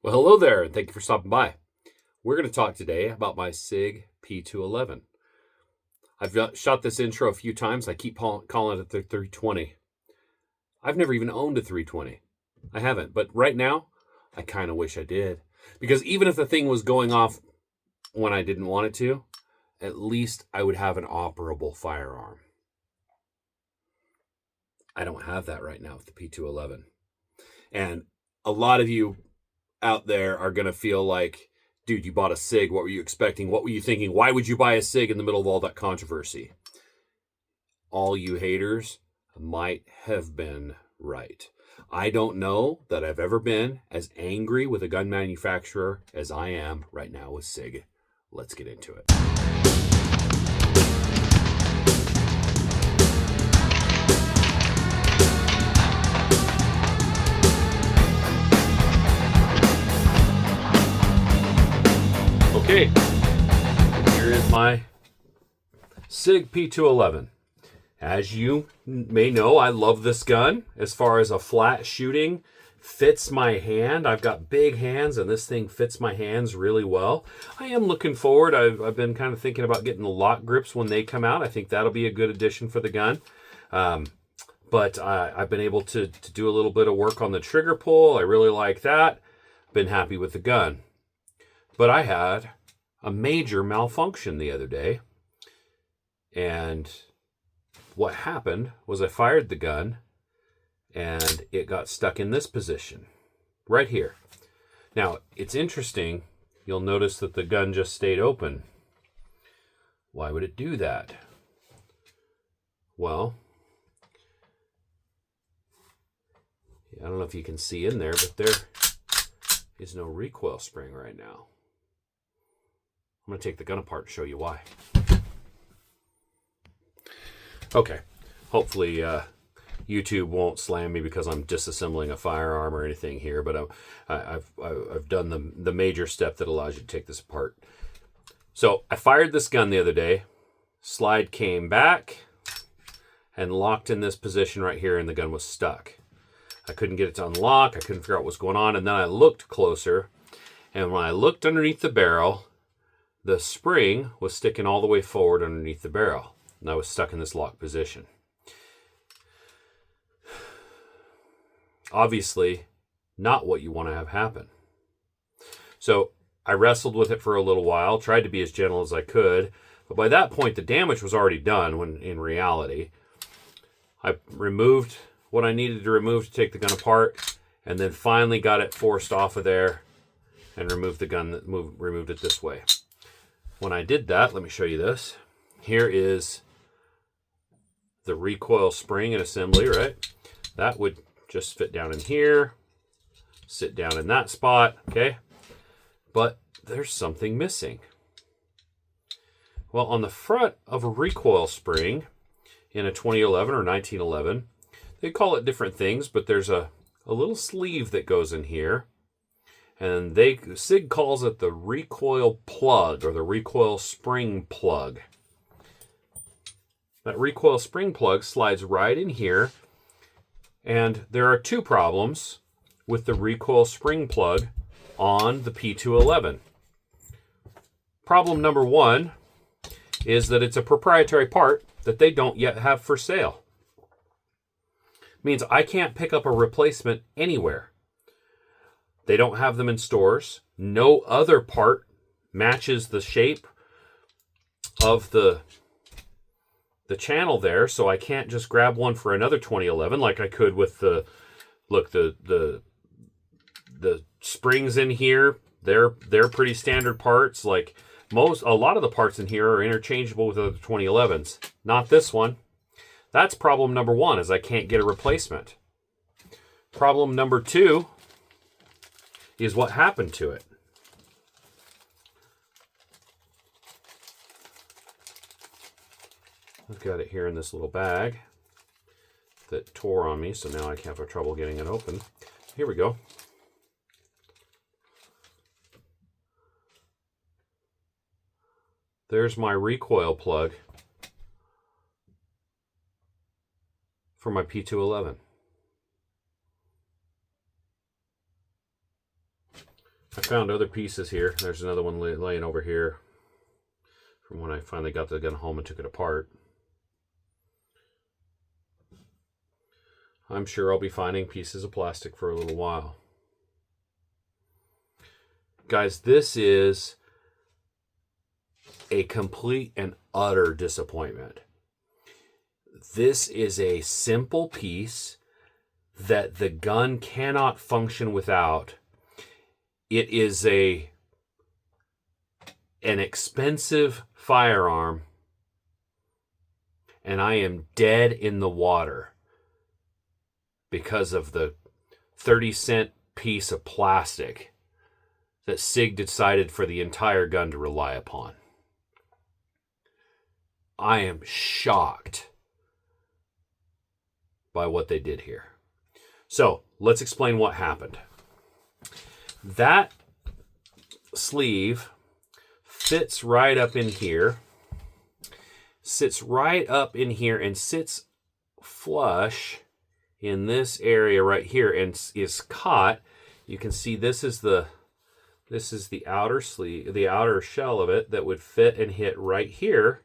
Well, hello there, and thank you for stopping by. We're going to talk today about my SIG P211. I've shot this intro a few times. I keep calling it the 320. I've never even owned a 320. I haven't, but right now, I kind of wish I did. Because even if the thing was going off when I didn't want it to, at least I would have an operable firearm. I don't have that right now with the P211. And a lot of you out there are going to feel like, dude, you bought a SIG. What were you expecting? What were you thinking? Why would you buy a SIG in the middle of all that controversy? All you haters might have been right. I don't know that I've ever been as angry with a gun manufacturer as I am right now with SIG. Let's get into it. Okay, here is my SIG P211. As you may know, I love this gun. As far as a flat shooting, fits my hand. I've got big hands, and this thing fits my hands really well. I am looking forward. I've been kind of thinking about getting the lock grips when they come out. I think that'll be a good addition for the gun. But I've been able to do a little bit of work on the trigger pull. I really like that. Been happy with the gun. But I had a major malfunction the other day. And what happened was I fired the gun and it got stuck in this position right here. Now, it's interesting. You'll notice that the gun just stayed open. Why would it do that? Well, I don't know if you can see in there, but there is no recoil spring right now. I'm going to take the gun apart and show you why. Okay, hopefully YouTube won't slam me because I'm disassembling a firearm or anything here, but I've done the major step that allows you to take this apart. So I fired this gun the other day. Slide came back and locked in this position right here, and the gun was stuck. I couldn't get it to unlock. I couldn't figure out what's going on, and then I looked closer, and when I looked underneath the barrel, the spring was sticking all the way forward underneath the barrel, and I was stuck in this locked position. Obviously, not what you want to have happen. So I wrestled with it for a little while, tried to be as gentle as I could, but by that point, the damage was already done when in reality. I removed what I needed to remove to take the gun apart, and then finally got it forced off of there and removed the gun, removed it this way. When I did that, let me show you this. Here is the recoil spring and assembly, right? That would just fit down in here, sit down in that spot, okay? But there's something missing. Well, on the front of a recoil spring in a 2011 or 1911, they call it different things, but there's a little sleeve that goes in here. And SIG calls it the recoil plug or the recoil spring plug. That recoil spring plug slides right in here. And there are two problems with the recoil spring plug on the P211. Problem number one is that it's a proprietary part that they don't yet have for sale. It means I can't pick up a replacement anywhere. They don't have them in stores. No other part matches the shape of the channel there, so I can't just grab one for another 2011 like I could with the springs in here. They're pretty standard parts. Like a lot of the parts in here are interchangeable with other 2011s. Not this one. That's problem number one, is I can't get a replacement. Problem number two is what happened to it. I've got it here in this little bag that tore on me, so now I can't have trouble getting it open. Here we go. There's my recoil plug for my P211. I found other pieces here. There's another one laying over here from when I finally got the gun home and took it apart. I'm sure I'll be finding pieces of plastic for a little while. Guys, this is a complete and utter disappointment. This is a simple piece that the gun cannot function without. It is an expensive firearm, and I am dead in the water because of the 30-cent piece of plastic that SIG decided for the entire gun to rely upon. I am shocked by what they did here. So let's explain what happened. That sleeve fits right up in here, sits right up in here, and sits flush in this area right here, and is caught. You can see this is the outer sleeve, the outer shell of it that would fit and hit right here,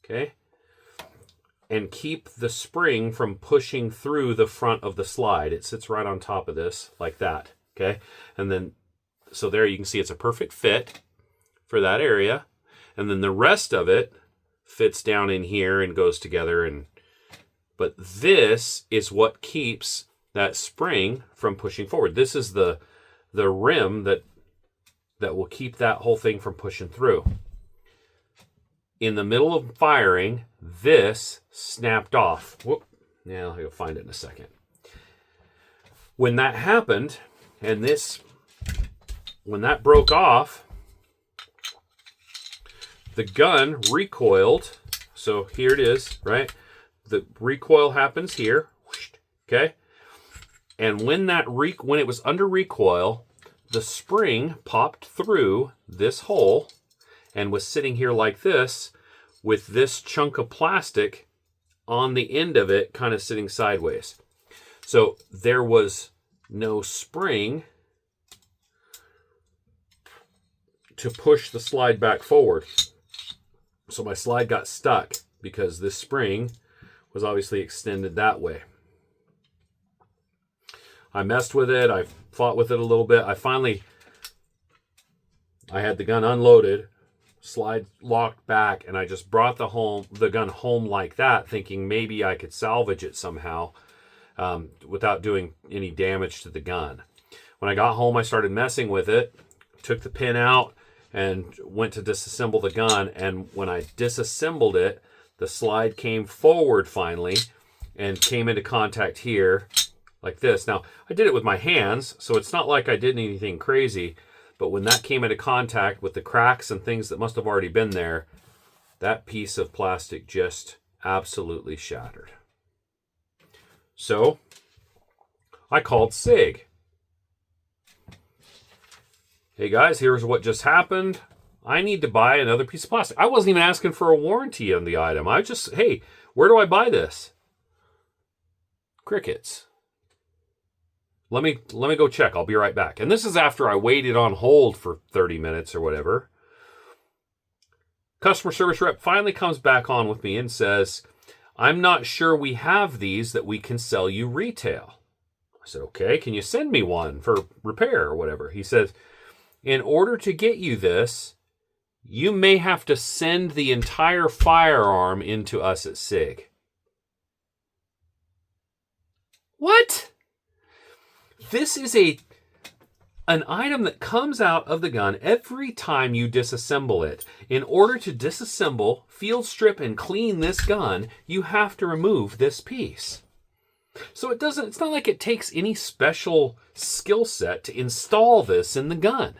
okay, and keep the spring from pushing through the front of the slide. It sits right on top of this like that, okay, and then so there you can see it's a perfect fit for that area, and then the rest of it fits down in here and goes together. And but this is what keeps that spring from pushing forward. This is the rim that will keep that whole thing from pushing through. In the middle of firing, this snapped off. Whoop. Yeah, I'll find it in a second. When that happened, and when that broke off, the gun recoiled. So here it is, right? The recoil happens here, okay? And when it was under recoil, the spring popped through this hole and was sitting here like this with this chunk of plastic on the end of it kind of sitting sideways. So there was no spring to push the slide back forward. So my slide got stuck because this spring was obviously extended that way. I messed with it. I fought with it a little bit. I had the gun unloaded, slide locked back, and I just brought the gun home like that, thinking maybe I could salvage it somehow without doing any damage to the gun. When I got home, I started messing with it, took the pin out, and went to disassemble the gun. And when I disassembled it, the slide came forward finally and came into contact here like this. Now, I did it with my hands, so it's not like I did anything crazy, but when that came into contact with the cracks and things that must have already been there, that piece of plastic just absolutely shattered. So I called SIG. Hey guys, here's what just happened. I need to buy another piece of plastic. I wasn't even asking for a warranty on the item. I just, hey, where do I buy this? Crickets. Let me go check. I'll be right back. And this is after I waited on hold for 30 minutes or whatever. Customer service rep finally comes back on with me and says, I'm not sure we have these that we can sell you retail. I said, okay, can you send me one for repair or whatever? He says, in order to get you this, you may have to send the entire firearm into us at SIG. What? This is an item that comes out of the gun every time you disassemble it. In order to disassemble, field strip, and clean this gun, you have to remove this piece. So it's not like it takes any special skill set to install this in the gun.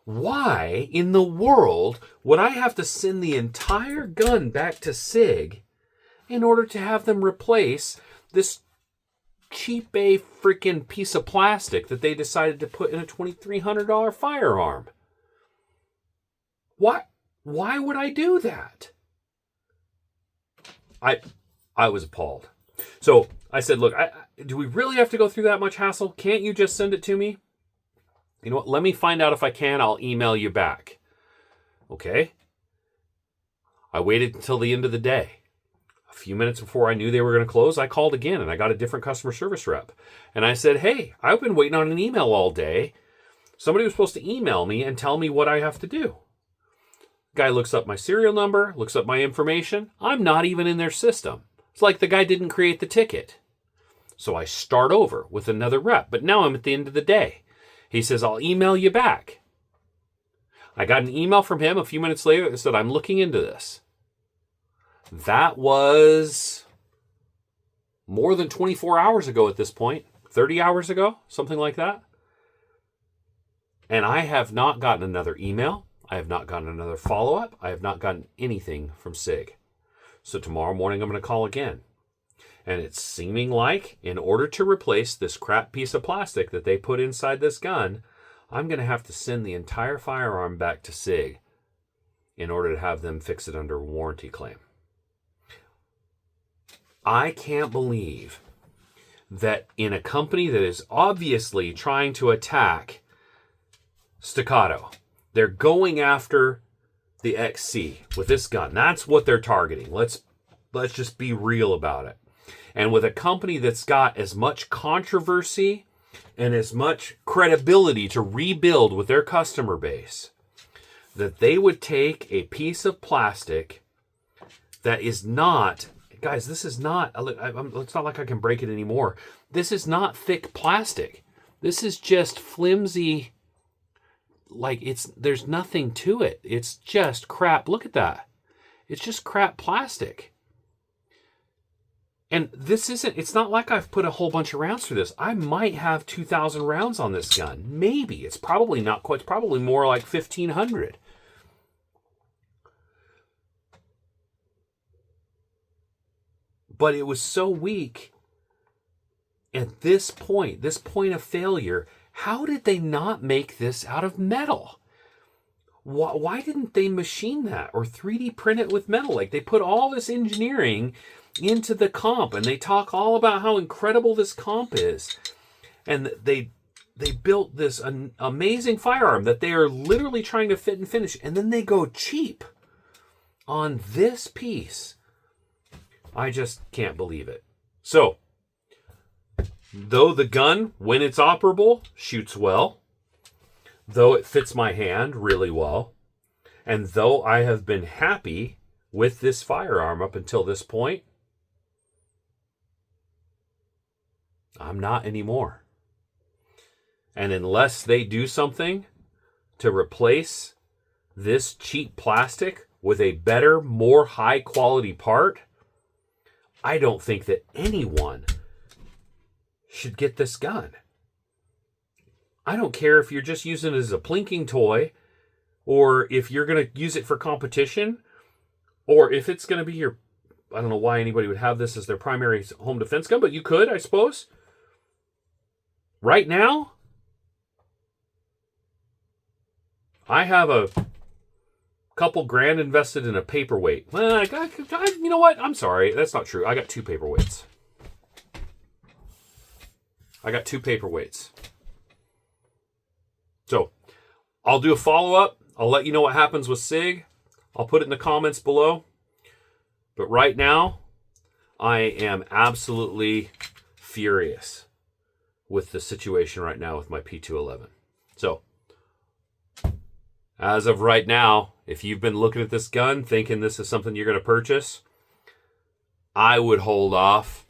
Why in the world would I have to send the entire gun back to SIG in order to have them replace this cheap freaking piece of plastic that they decided to put in a $2,300 firearm? Why would I do that? I was appalled. So I said, look, do we really have to go through that much hassle? Can't you just send it to me? You know what? Let me find out if I can. I'll email you back. Okay. I waited until the end of the day. A few minutes before I knew they were going to close, I called again and I got a different customer service rep. And I said, hey, I've been waiting on an email all day. Somebody was supposed to email me and tell me what I have to do. Guy looks up my serial number, looks up my information. I'm not even in their system. It's like the guy didn't create the ticket. So I start over with another rep. But now I'm at the end of the day. He says, I'll email you back. I got an email from him a few minutes later that said, I'm looking into this. That was more than 24 hours ago at this point. 30 hours ago, something like that. And I have not gotten another email. I have not gotten another follow-up. I have not gotten anything from SIG. So tomorrow morning I'm going to call again. And it's seeming like in order to replace this crap piece of plastic that they put inside this gun, I'm going to have to send the entire firearm back to SIG in order to have them fix it under a warranty claim. I can't believe that in a company that is obviously trying to attack staccato, they're going after the XC with this gun. That's what they're targeting. Let's just be real about it. And with a company that's got as much controversy and as much credibility to rebuild with their customer base, that they would take a piece of plastic that is not, guys, this is not, it's not like I can break it anymore. This is not thick plastic. This is just flimsy, like there's nothing to it. It's just crap. Look at that. It's just crap plastic. And this it's not like I've put a whole bunch of rounds through this. I might have 2,000 rounds on this gun. Maybe. It's probably not quite. It's probably more like 1,500. But it was so weak at this point of failure. How did they not make this out of metal? Why didn't they machine that or 3D print it with metal? Like, they put all this engineering into the comp, and they talk all about how incredible this comp is. And they built this amazing firearm that they are literally trying to fit and finish, and then they go cheap on this piece. I just can't believe it. So, though the gun, when it's operable, shoots well, though it fits my hand really well, and though I have been happy with this firearm up until this point, I'm not anymore. And unless they do something to replace this cheap plastic with a better, more high quality part, I don't think that anyone should get this gun. I don't care if you're just using it as a plinking toy, or if you're going to use it for competition, or if it's going to be your, I don't know why anybody would have this as their primary home defense gun, but you could, I suppose. Right now, I have a couple grand invested in a paperweight. Well, you know what? I'm sorry. That's not true. I got two paperweights. So, I'll do a follow-up. I'll let you know what happens with SIG. I'll put it in the comments below. But right now, I am absolutely furious with the situation right now with my P211. So, as of right now, if you've been looking at this gun thinking this is something you're going to purchase, I would hold off.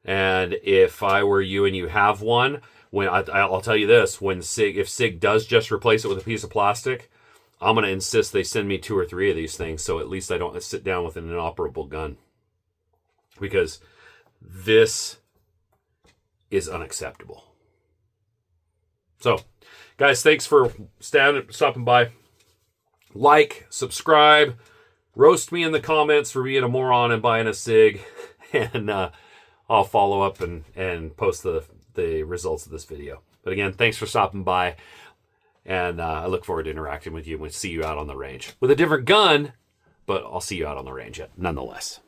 And if I were you and you have one, I'll tell you this, if SIG does just replace it with a piece of plastic, I'm going to insist they send me 2 or 3 of these things, so at least I don't sit down with an inoperable gun. Because this is unacceptable. So, guys, thanks for stopping by. Like, subscribe, roast me in the comments for being a moron and buying a SIG, and I'll follow up and post the results of this video. But again, thanks for stopping by, and I look forward to interacting with you and we'll see you out on the range with a different gun, but I'll see you out on the range nonetheless.